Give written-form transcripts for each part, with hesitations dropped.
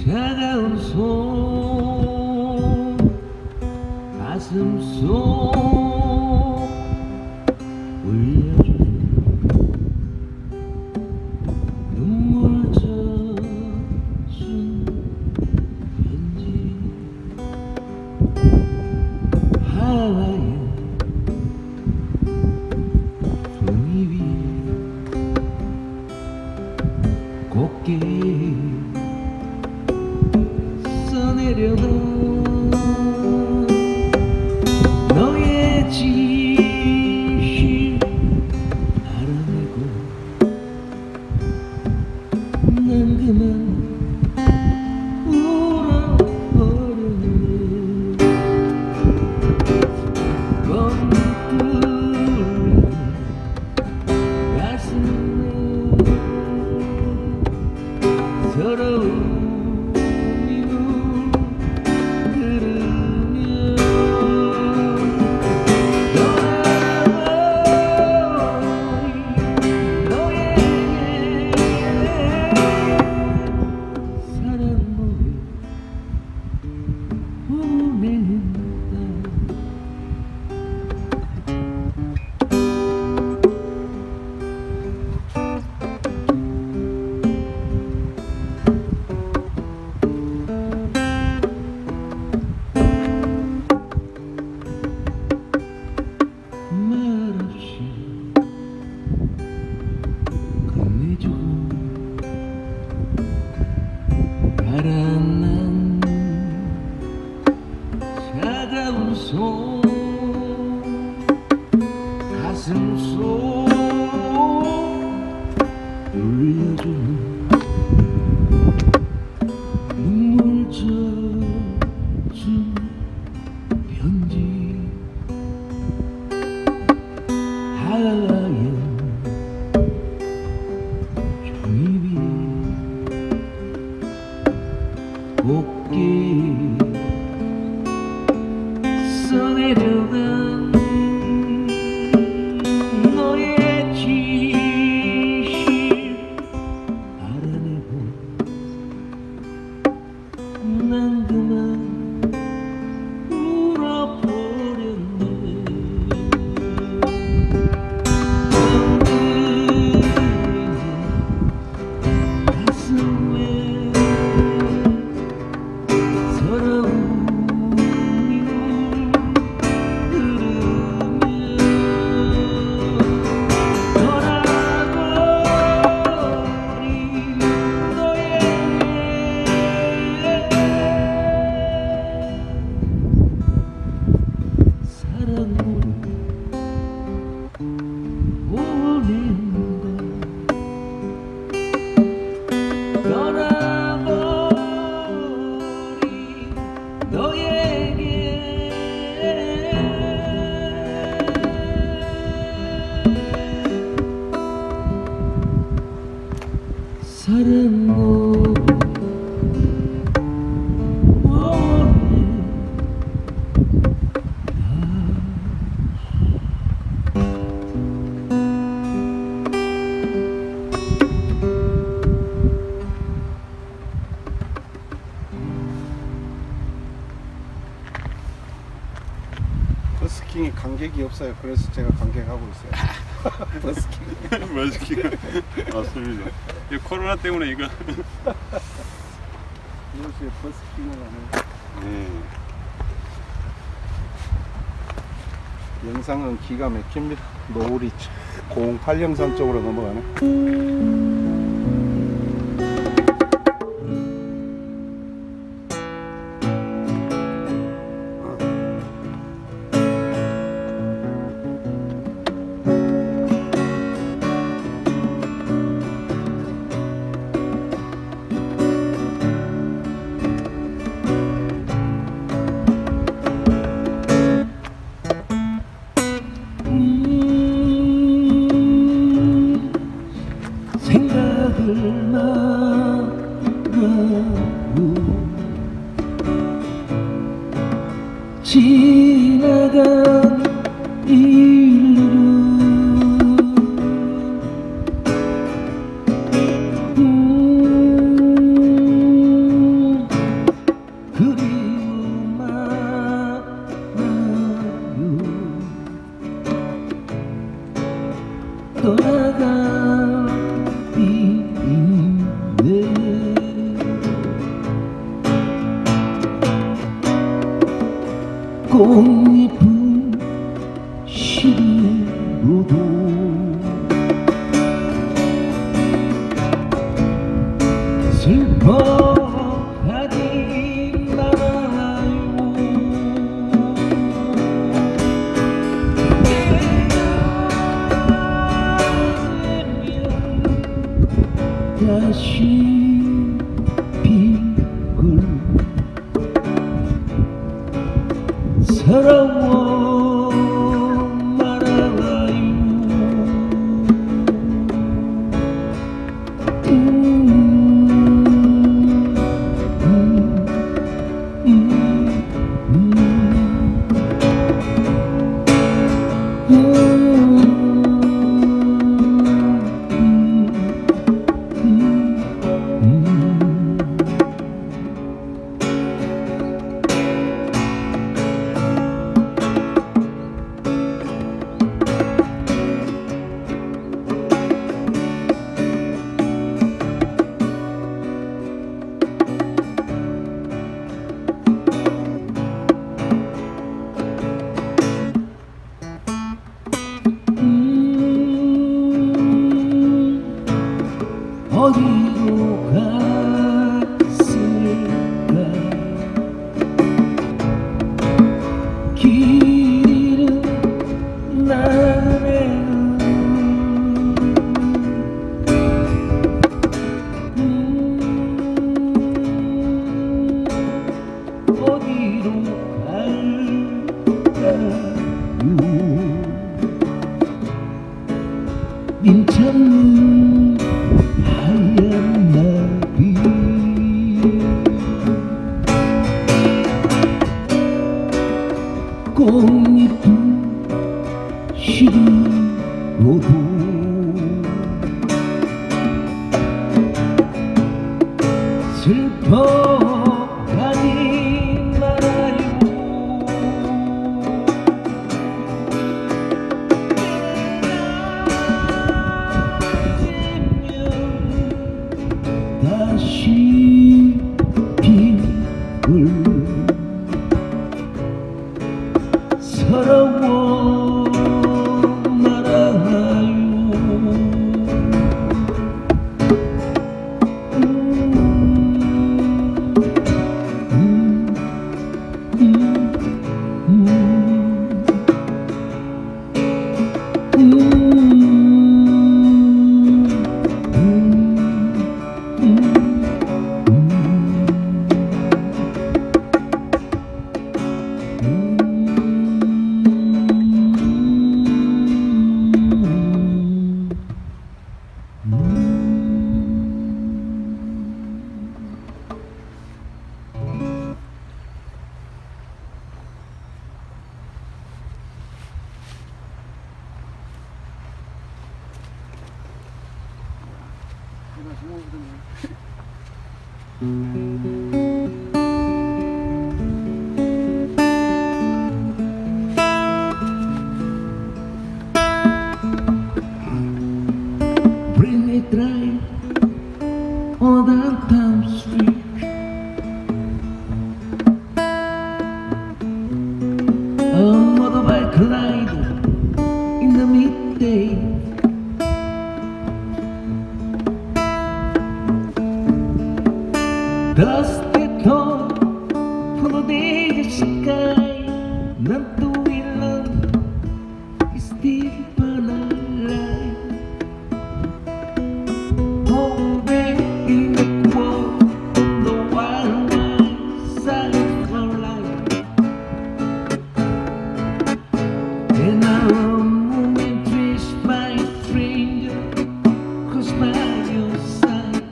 차가운 손 가슴 속 울려줘 눈물 젖은 편지 하와이안 종이 위에 곱게 써내려간 너의 진실 알아내고 난 그만 울어버렸네. 뻥뚫린 가슴에 서러운 바람난 차가운 손 가슴 속 울려주는 눈물 젖은 편지 하얀 종이 위에 곱게 써내려간 너의 진실 알아내고 난 그만 울어버렸네. 가슴에 사랑으로 버스킹이 간격이 없어요. 그래서 제가 간격하고 있어요. 버스킹. 버스킹. 맞습니다. 이 코로나 때문에 이거. 이것이 버스킹을 하는. 네. 영상은 기가 막힙니다. 노을이 공팔령산 쪽으로 넘어가네. 생 떠나가리네. 꽃잎은 시들어도 슬퍼하지 말아요. 다시 빛을 서러워 말아요. 어디로 갔을까? 길 잃은 날에는 어디로 갈까요? 님찾는 하얀 나비 꽃잎은 시들어도 슬퍼하지 말아요. 다시 빛을 서러워 말아요. Bring me drive on downtown street. A motorbike ride in the midday. Dusty dawn from the day sky. Not the willow is still alive. Oh, baby, the world, the wild, wild side of life. And our moment is my stranger, 'cause by your side.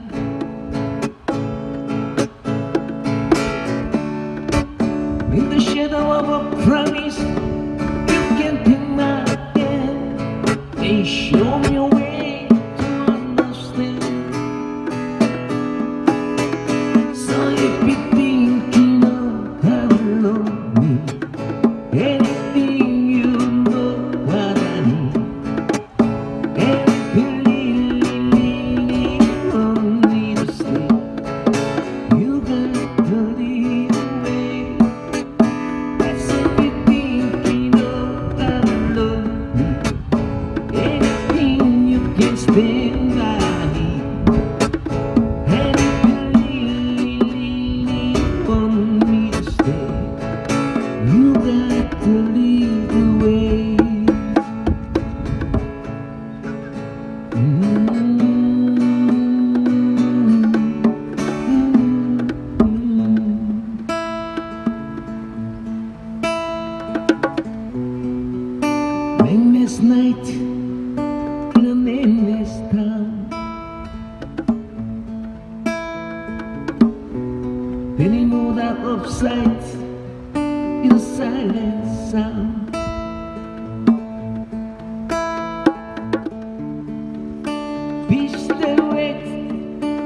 In the shadow of a promise, you can take my hand and show me a way to understand. So if you think you know how to love me, anything you know what I need, and can stand by me. And if you really want me to stay, you got to lead the way. Nameless night in a nameless town. Penny moved out of sight in a silent sound. Beach that wet,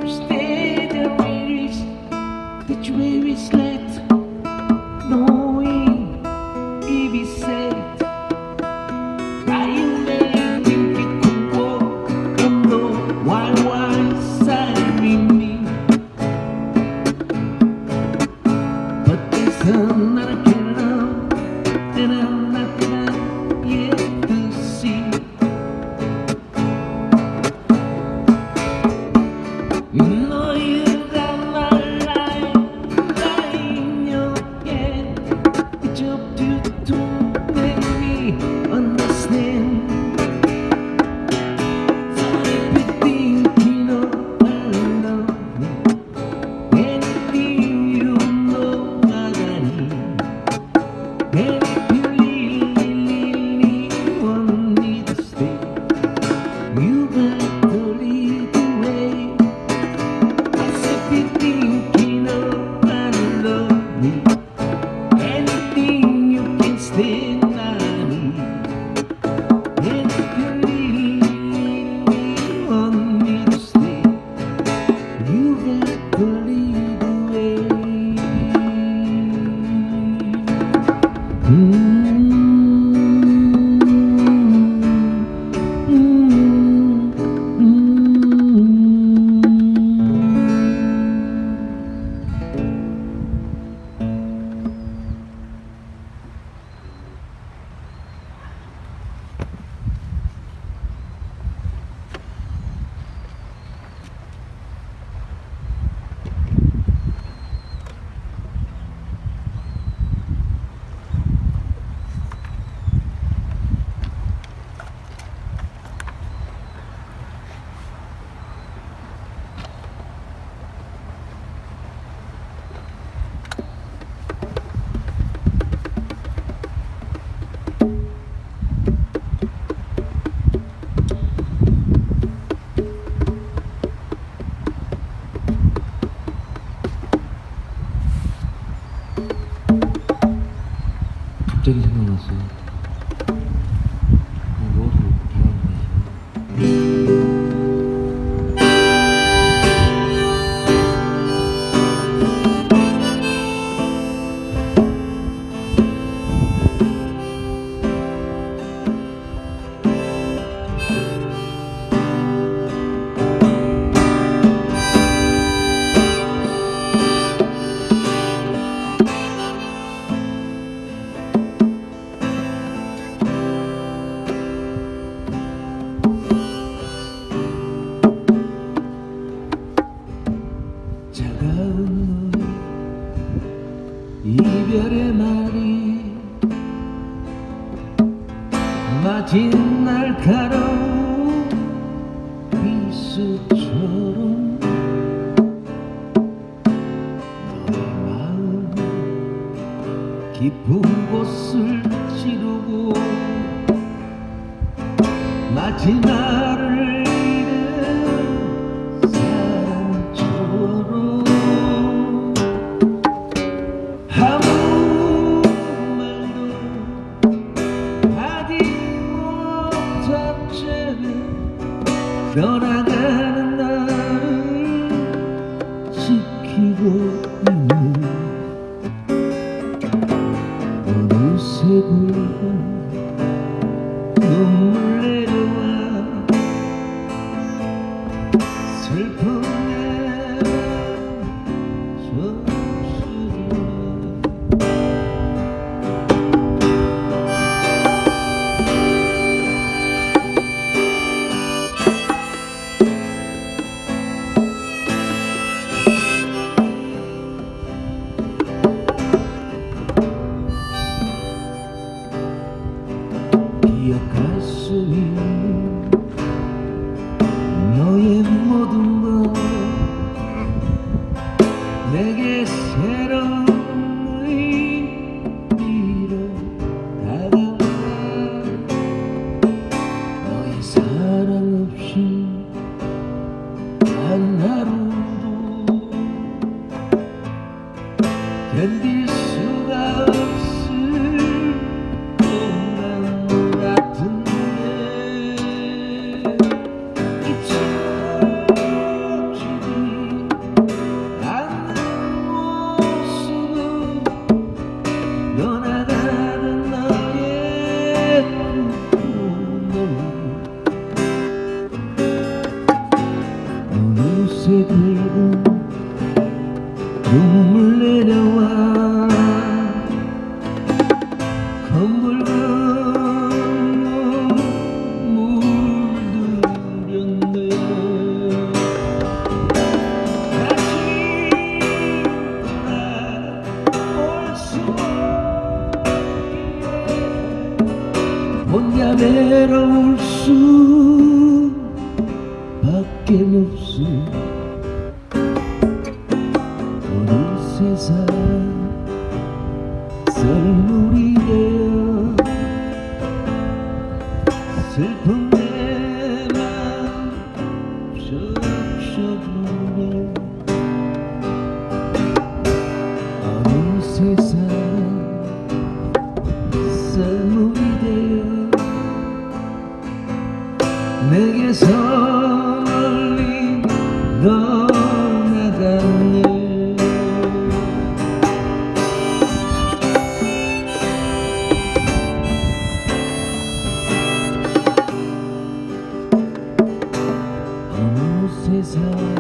stay there weary, that weary slat, knowing if he said. 갑자기 생각났어요. 누워서 불안해서. 차가운 이별의 말이 마진 날카로운 비수처럼 너의 마음 깊은 곳을 찌르고 마치 나를 잃은 사람처럼 아무 말도 하지 못한 채 떠나가는 나를 지키고 있는 어느새 굵은 눈물 내려와 슬픔에 젖으려 밤새 긁은 눈물 내려와 검붉은 물들였네 다시 돌아올 수 없기에 혼자 외로울 수 밖에 없어 어느새 사랑 썰물이 되어 슬픈 내맘 적셔주네 어느새 사랑 썰물이 되어 내게서 멀리 떠나갔네 어느 세상